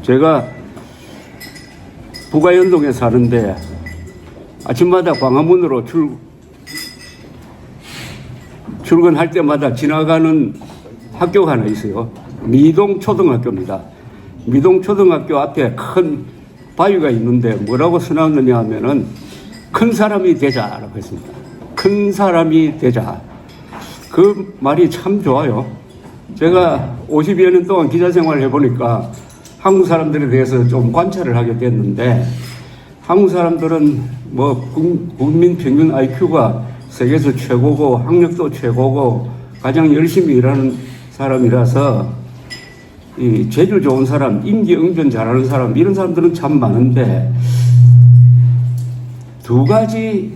제가 부가연동에 사는데 아침마다 광화문으로 출근할 때마다 지나가는 학교가 하나 있어요. 미동초등학교입니다. 미동초등학교 앞에 큰 바위가 있는데 뭐라고 써놨느냐 하면은 큰 사람이 되자라고 했습니다. 큰 사람이 되자. 그 말이 참 좋아요. 제가 50여 년 동안 기자 생활을 해보니까 한국 사람들에 대해서 좀 관찰을 하게 됐는데, 한국 사람들은 뭐 국민 평균 IQ가 세계에서 최고고 학력도 최고고 가장 열심히 일하는 사람이라서 이 재주 좋은 사람, 임기응변 잘하는 사람, 이런 사람들은 참 많은데 두 가지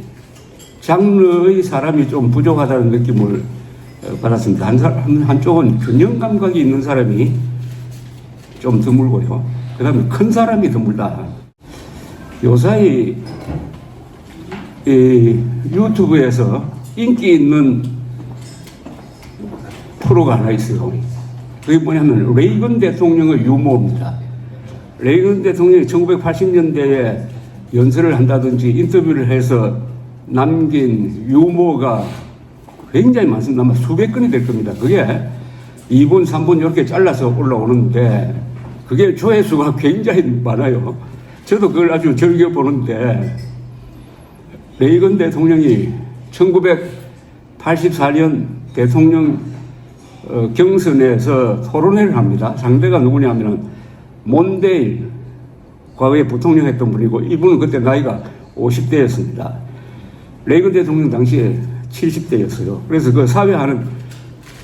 장르의 사람이 좀 부족하다는 느낌을 받았습니다. 한쪽은 균형 감각이 있는 사람이 좀 드물고요. 그 다음에 큰 사람이 드물다. 요사이 유튜브에서 인기 있는 프로가 하나 있어요. 그게 뭐냐면 레이건 대통령의 유머입니다. 레이건 대통령이 1980년대에 연설을 한다든지 인터뷰를 해서 남긴 유머가 굉장히 많습니다. 아마 수백 건이 될 겁니다. 그게 2분, 3분 이렇게 잘라서 올라오는데 그게 조회수가 굉장히 많아요. 저도 그걸 아주 즐겨보는데, 레이건 대통령이 1984년 대통령 경선에서 토론회를 합니다. 상대가 누구냐면 몬데일, 과거에 부통령 했던 분이고, 이분은 그때 나이가 50대였습니다. 레이건 대통령 당시에 70대였어요. 그래서 그 사회하는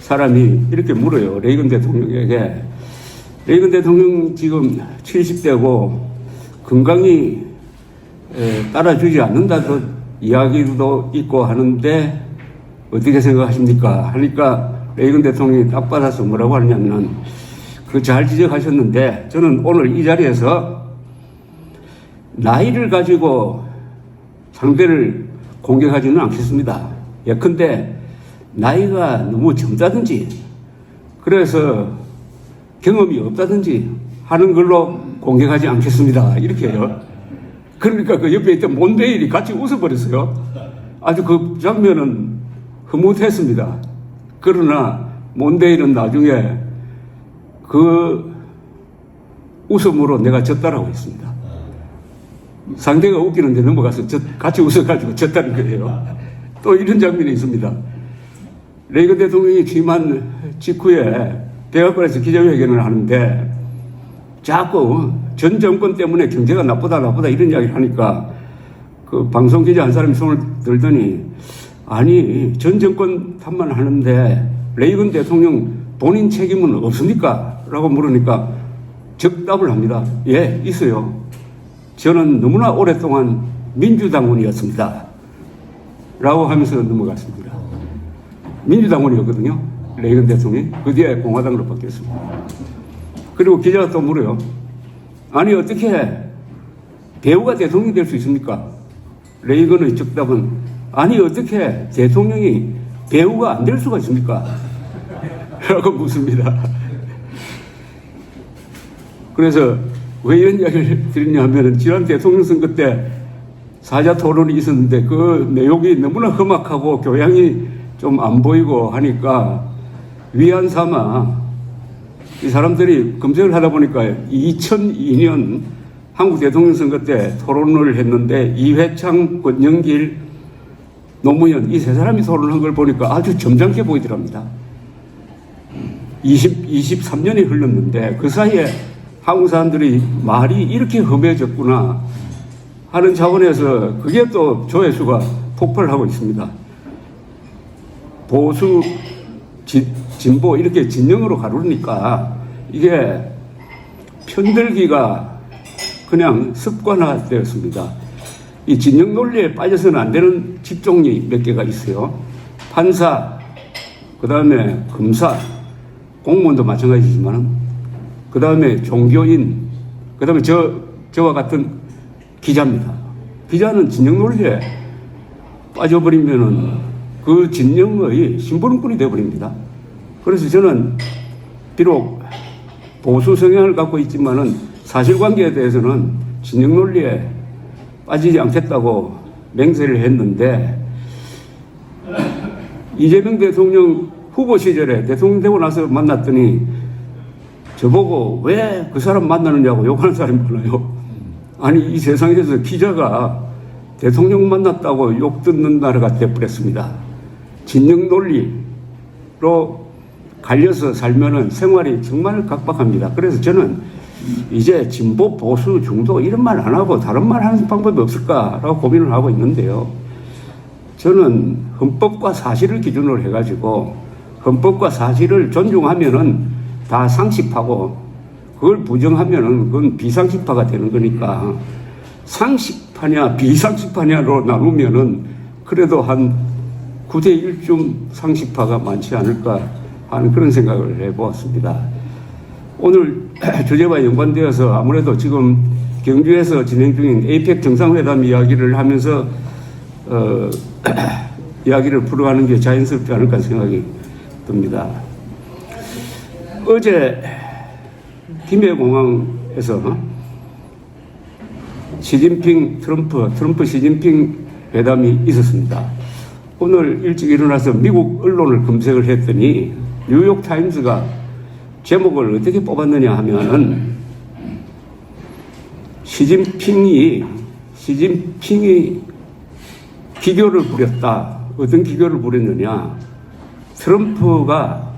사람이 이렇게 물어요. 레이건 대통령에게. 레이건 대통령 지금 70대고 건강이 따라주지 않는다는 이야기도 있고 하는데 어떻게 생각하십니까? 하니까 레이건 대통령이 딱 받아서 뭐라고 하냐면, 그 잘 지적하셨는데 저는 오늘 이 자리에서 나이를 가지고 상대를 공격하지는 않겠습니다. 예컨대 나이가 너무 젊다든지 그래서 경험이 없다든지 하는 걸로 공격하지 않겠습니다. 이렇게 해요. 그러니까 그 옆에 있던 몬데일이 같이 웃어버렸어요. 아주 그 장면은 흐뭇했습니다. 그러나 몬데일은 나중에 그 웃음으로 내가 졌다라고 했습니다. 상대가 웃기는데 넘어가서 같이 웃어가지고 졌다는 거예요. 또 이런 장면이 있습니다. 레이건 대통령이 취임한 직후에 백악관에서 기자회견을 하는데 자꾸 전 정권 때문에 경제가 나쁘다 이런 이야기를 하니까 그 방송 기자 한 사람이 손을 들더니, 아니 전 정권 탓만 하는데 레이건 대통령 본인 책임은 없습니까? 라고 물으니까 즉답을 합니다. 예, 있어요. 저는 너무나 오랫동안 민주당원이었습니다. 라고 하면서 넘어갔습니다. 민주당원이었거든요. 레이건 대통령이. 그 뒤에 공화당으로 바뀌었습니다. 그리고 기자가 또 물어요. 아니 어떻게 배우가 대통령이 될 수 있습니까? 레이건의 즉답은, 아니 어떻게 대통령이 배우가 안 될 수가 있습니까? 라고 묻습니다. 그래서 왜 이런 이야기를 드리냐 하면, 지난 대통령 선거 때 사자 토론이 있었는데 그 내용이 너무나 험악하고 교양이 좀 안 보이고 하니까 위안 삼아 이 사람들이 검색을 하다 보니까 2002년 한국 대통령 선거 때 토론을 했는데 이회창, 권영길, 노무현 이 세 사람이 토론한 걸 보니까 아주 점잖게 보이더랍니다. 23년이 흘렀는데 그 사이에 한국 사람들이 말이 이렇게 험해졌구나 하는 차원에서 그게 또 조회수가 폭발을 하고 있습니다. 보수, 진보 이렇게 진영으로 가르니까 이게 편들기가 그냥 습관화되었습니다. 이 진영 논리에 빠져서는 안 되는 직종이 몇 개가 있어요. 판사, 그 다음에 검사, 공무원도 마찬가지지만, 그 다음에 종교인, 그 다음에 저와 같은 기자입니다. 기자는 진영 논리에 빠져버리면은 그 진영의 심부름꾼이 되어버립니다. 그래서 저는 비록 보수 성향을 갖고 있지만은 사실관계에 대해서는 진영 논리에 빠지지 않겠다고 맹세를 했는데 이재명 대통령 후보 시절에 대통령 되고 나서 만났더니 저보고 왜 그 사람 만나느냐고 욕하는 사람이 많아요. 아니 이 세상에서 기자가 대통령 만났다고 욕 듣는 나라가 되어버렸습니다. 진영 논리로 갈려서 살면은 생활이 정말 각박합니다. 그래서 저는 이제 진보 보수 중도 이런 말 안 하고 다른 말 하는 방법이 없을까라고 고민을 하고 있는데요. 저는 헌법과 사실을 기준으로 해가지고 헌법과 사실을 존중하면은 다 상식파고 그걸 부정하면은 그건 비상식파가 되는 거니까 상식파냐 비상식파냐로 나누면은 그래도 한 9대 1쯤 상식파가 많지 않을까 하는 그런 생각을 해보았습니다. 오늘 주제와 연관되어서 아무래도 지금 경주에서 진행 중인 에이펙 정상회담 이야기를 하면서 이야기를 풀어가는 게 자연스럽지 않을까 생각이 듭니다. 어제 김해공항에서 시진핑 트럼프 시진핑 회담이 있었습니다. 오늘 일찍 일어나서 미국 언론을 검색을 했더니 뉴욕타임스가 제목을 어떻게 뽑았느냐 하면은 시진핑이 기교를 부렸다. 어떤 기교를 부렸느냐. 트럼프가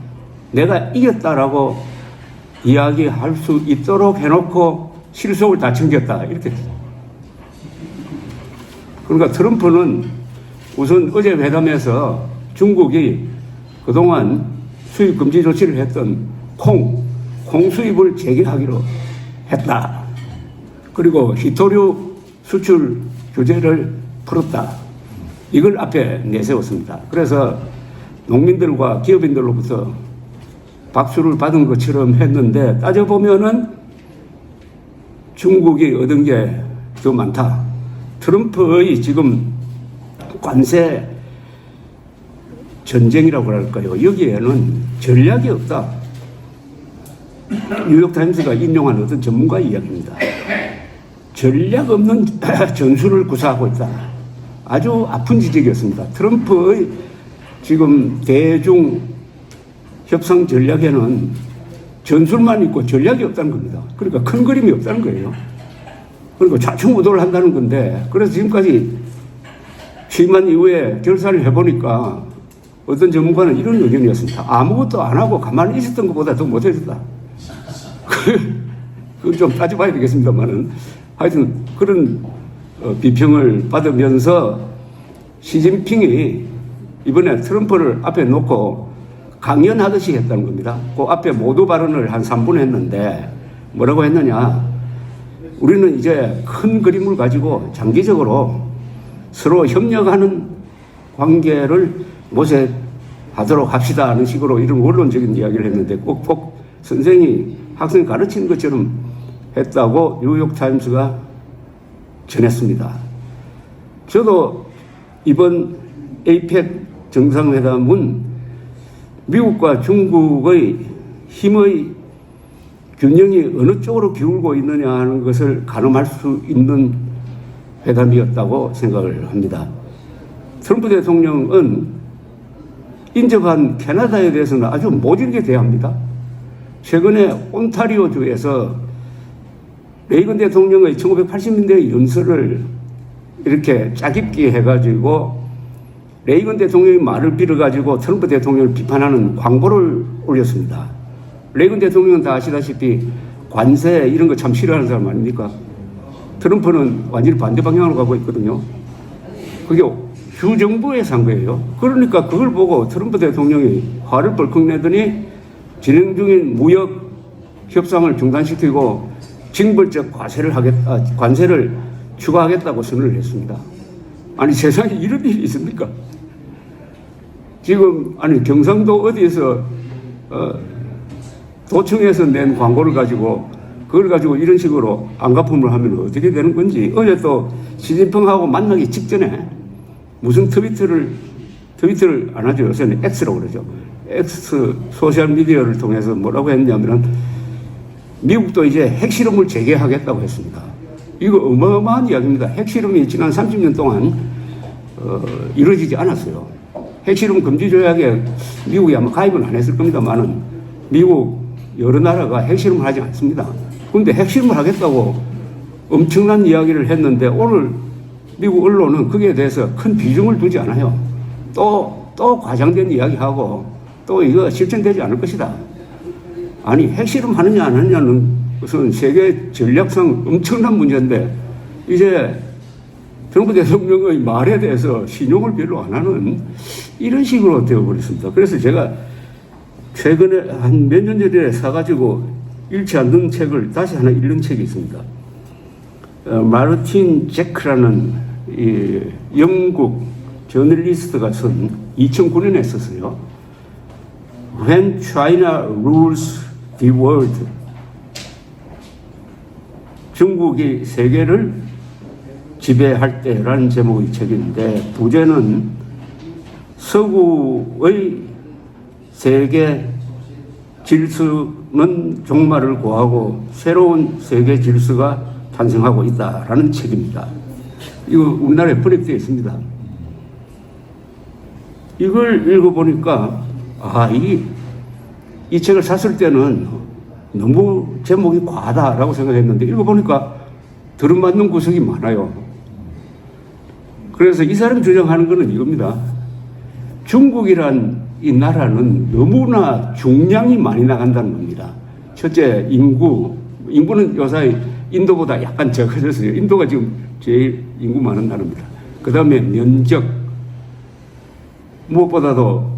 내가 이겼다라고 이야기할 수 있도록 해놓고 실속을 다 챙겼다. 이렇게. 그러니까 트럼프는 우선 어제 회담에서 중국이 그동안 수입 금지 조치를 했던 콩 수입을 재개하기로 했다. 그리고 희토류 수출 규제를 풀었다. 이걸 앞에 내세웠습니다. 그래서 농민들과 기업인들로부터 박수를 받은 것처럼 했는데 따져보면은 중국이 얻은 게 더 많다. 트럼프의 지금 관세 전쟁이라고 할까요? 여기에는 전략이 없다. 뉴욕타임스가 인용한 어떤 전문가 이야기입니다. 전략 없는 전술을 구사하고 있다. 아주 아픈 지적이었습니다. 트럼프의 지금 대중 협상 전략에는 전술만 있고 전략이 없다는 겁니다. 그러니까 큰 그림이 없다는 거예요. 그리고 좌충우돌을 한다는 건데, 그래서 지금까지 취임한 이후에 결산을 해보니까 어떤 전문가는 이런 의견이었습니다. 아무것도 안 하고 가만히 있었던 것보다 더 못해졌다. 그건 좀 따져봐야 되겠습니다만은 하여튼 그런 비평을 받으면서 시진핑이 이번에 트럼프를 앞에 놓고 강연하듯이 했다는 겁니다. 그 앞에 모두 발언을 한 3분 했는데 뭐라고 했느냐. 우리는 이제 큰 그림을 가지고 장기적으로 서로 협력하는 관계를 모색하도록 합시다 하는 식으로 이런 원론적인 이야기를 했는데 꼭 선생이 학생 가르치는 것처럼 했다고 뉴욕타임스가 전했습니다. 저도 이번 에이펙 정상회담은 미국과 중국의 힘의 균형이 어느 쪽으로 기울고 있느냐 하는 것을 가늠할 수 있는 회담이었다고 생각을 합니다. 트럼프 대통령은 인접한 캐나다에 대해서는 아주 모질게 대합니다. 최근에 온타리오주에서 레이건 대통령의 1980년대 연설을 이렇게 짜깁기 해가지고 레이건 대통령의 말을 빌어가지고 트럼프 대통령을 비판하는 광고를 올렸습니다. 레이건 대통령은 다 아시다시피 관세 이런 거 참 싫어하는 사람 아닙니까? 트럼프는 완전히 반대 방향으로 가고 있거든요. 그게 휴 정부에서 한 거예요. 그러니까 그걸 보고 트럼프 대통령이 화를 벌컥 내더니 진행 중인 무역 협상을 중단시키고 징벌적 관세를 추가하겠다고 선언을 했습니다. 아니 세상에 이런 일이 있습니까? 지금 아니 경상도 어디에서 도청에서 낸 광고를 가지고 그걸 가지고 이런 식으로 안가품을 하면 어떻게 되는 건지. 어제 또 시진핑하고 만나기 직전에 무슨 트위터를 안 하죠. 요새는 X라고 그러죠. X 소셜미디어를 통해서 뭐라고 했냐면 미국도 이제 핵실험을 재개하겠다고 했습니다. 이거 어마어마한 이야기입니다. 핵실험이 지난 30년 동안 이루어지지 않았어요. 핵실험 금지 조약에 미국이 아마 가입은 안 했을 겁니다만은 미국 여러 나라가 핵실험을 하지 않습니다. 그런데 핵실험을 하겠다고 엄청난 이야기를 했는데 오늘 미국 언론은 거기에 대해서 큰 비중을 두지 않아요. 또 과장된 이야기하고 또 이거 실천되지 않을 것이다. 아니 핵실험 하느냐 안 하느냐는 무슨 세계 전략상 엄청난 문제인데 이제 트럼프 대통령의 말에 대해서 신용을 별로 안 하는 이런 식으로 되어버렸습니다. 그래서 제가 최근에 한 몇 년 전에 사가지고 읽지 않는 책을 다시 하나 읽는 책이 있습니다. 마르틴 제크라는 이 영국 저널리스트가 쓴 2009년에 썼어요. When China Rules the World. 중국이 세계를 지배할 때라는 제목의 책인데 부제는 서구의 세계 질서는 종말을 고하고 새로운 세계 질서가 탄생하고 있다라는 책입니다. 이거 우리나라에 번역되어 있습니다. 이걸 읽어보니까 이 책을 샀을 때는 너무 제목이 과하다라고 생각했는데 읽어보니까 들어맞는 구석이 많아요. 그래서 이 사람이 주장하는 것은 이겁니다. 중국이란 이 나라는 너무나 중량이 많이 나간다는 겁니다. 첫째, 인구는 요새 인도보다 약간 적어졌어요. 인도가 지금 제일 인구 많은 나라입니다. 그 다음에 면적, 무엇보다도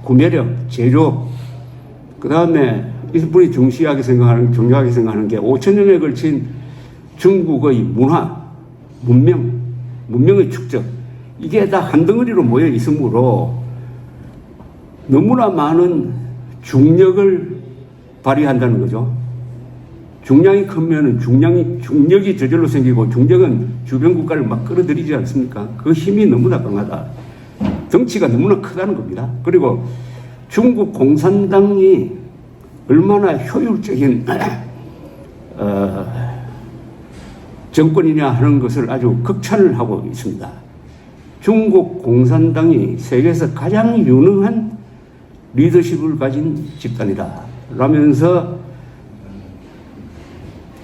구매력, 제조, 그 다음에 이분이 중요하게 생각하는 게 5,000년에 걸친 중국의 문화, 문명의 축적, 이게 다 한 덩어리로 모여 있으므로 너무나 많은 중력을 발휘한다는 거죠. 중량이 크면 중력이 저절로 생기고 중력은 주변 국가를 막 끌어들이지 않습니까? 그 힘이 너무나 강하다. 덩치가 너무나 크다는 겁니다. 그리고 중국 공산당이 얼마나 효율적인 정권이냐 하는 것을 아주 극찬을 하고 있습니다. 중국 공산당이 세계에서 가장 유능한 리더십을 가진 집단이다 라면서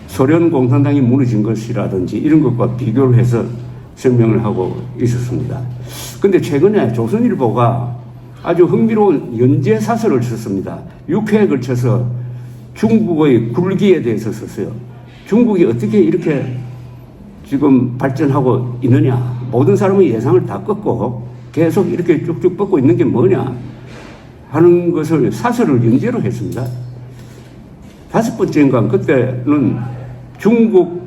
소련 공산당이 무너진 것이라든지 이런 것과 비교를 해서 설명을 하고 있었습니다. 그런데 최근에 조선일보가 아주 흥미로운 연재 사설을 썼습니다. 6회에 걸쳐서 중국의 굴기에 대해서 썼어요. 중국이 어떻게 이렇게 지금 발전하고 있느냐. 모든 사람의 예상을 다 꺾고 계속 이렇게 쭉쭉 뻗고 있는 게 뭐냐 하는 것을 사설을 연재로 했습니다. 5번째인가 그때는 중국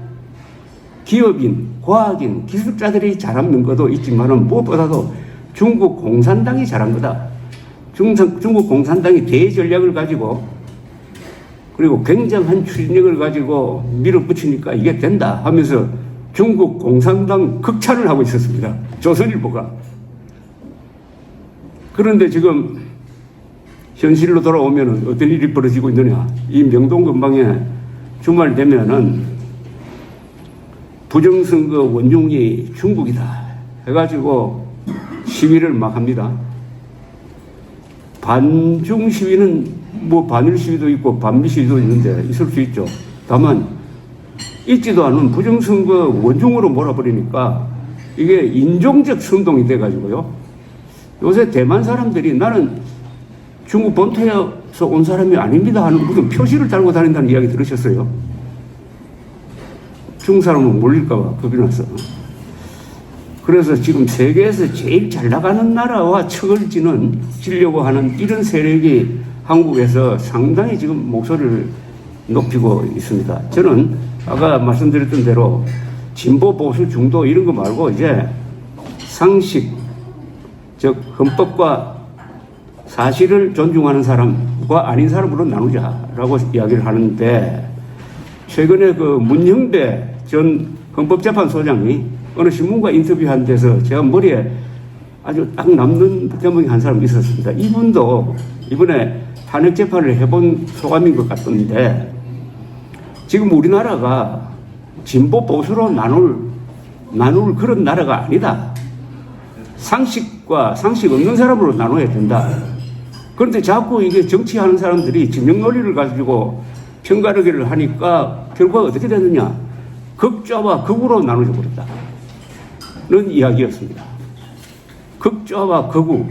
기업인, 과학인, 기술자들이 잘한 것도 있지만 무엇보다도 중국 공산당이 잘한 거다. 중국 공산당이 대전략을 가지고 그리고 굉장한 추진력을 가지고 밀어붙이니까 이게 된다 하면서 중국 공산당 극찬을 하고 있었습니다. 조선일보가. 그런데 지금 현실로 돌아오면 어떤 일이 벌어지고 있느냐. 이 명동 근방에 주말 되면은 부정선거 원흉이 중국이다 해가지고 시위를 막 합니다. 반중 시위는 뭐 반일 시위도 있고 반미 시위도 있는데 있을 수 있죠. 다만 있지도 않은 부정선거 원흉으로 몰아버리니까 이게 인종적 선동이 돼가지고요. 요새 대만 사람들이 나는 중국 본토에서 온 사람이 아닙니다 하는 무슨 표시를 달고 다닌다는 이야기 들으셨어요? 중국 사람은 몰릴까봐 겁이 났어. 그래서 지금 세계에서 제일 잘 나가는 나라와 척을 지려고 하는 이런 세력이 한국에서 상당히 지금 목소리를 높이고 있습니다. 저는 아까 말씀드렸던 대로 진보, 보수, 중도 이런 거 말고 이제 상식, 즉 헌법과 사실을 존중하는 사람과 아닌 사람으로 나누자라고 이야기를 하는데 최근에 그 문형배 전 헌법재판소장이 어느 신문과 인터뷰한 데서 제가 머리에 아주 딱 남는 대목이 한 사람이 있었습니다. 이분도 이번에 탄핵 재판을 해본 소감인 것 같던데 지금 우리나라가 진보 보수로 나눌 그런 나라가 아니다. 상식과 상식 없는 사람으로 나눠야 된다. 그런데 자꾸 이게 정치하는 사람들이 진영 논리를 가지고 편가르기를 하니까 결과가 어떻게 되느냐. 극좌와 극우로 나눠져 버렸다는 이야기였습니다. 극좌와 극우.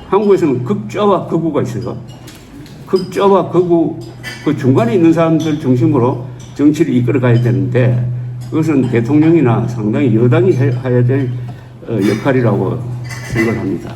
한국에서는 극좌와 극우가 있어요. 극좌와 극우, 그 중간에 있는 사람들 중심으로 정치를 이끌어 가야 되는데 그것은 대통령이나 상당히 여당이 해야 될 역할이라고 생각합니다.